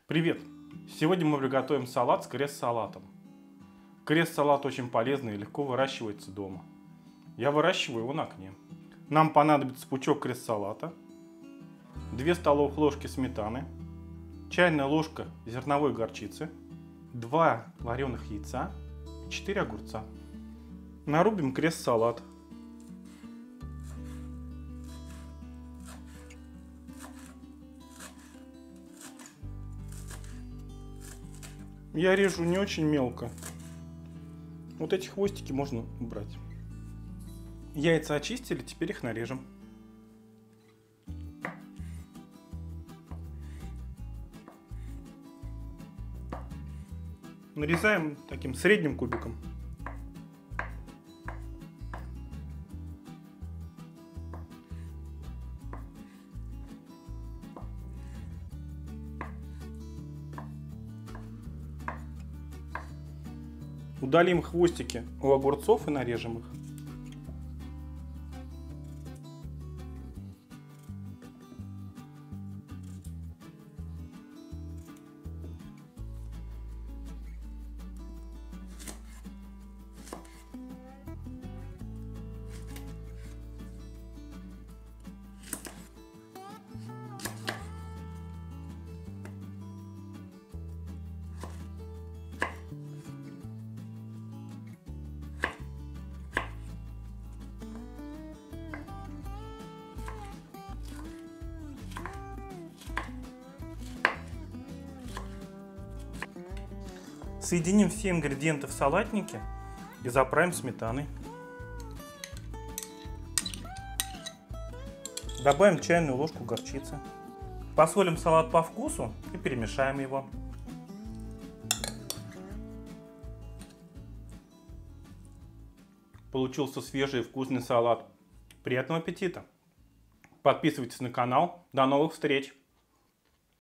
Привет! Сегодня мы приготовим салат с крест-салатом. Крест-салат очень полезный и легко выращивается дома. Я выращиваю его на окне. Нам понадобится пучок крест-салата, 2 столовых ложки сметаны, чайная ложка зерновой горчицы, 2 вареных яйца и 4 огурца. Нарубим крест-салат. Я режу не очень мелко. Вот эти хвостики можно убрать. Яйца очистили, теперь их нарежем. Нарезаем таким средним кубиком. Удалим хвостики у огурцов и нарежем их. Соединим все ингредиенты в салатнике и заправим сметаной. Добавим чайную ложку горчицы. Посолим салат по вкусу и перемешаем его. Получился свежий и вкусный салат. Приятного аппетита! Подписывайтесь на канал. До новых встреч!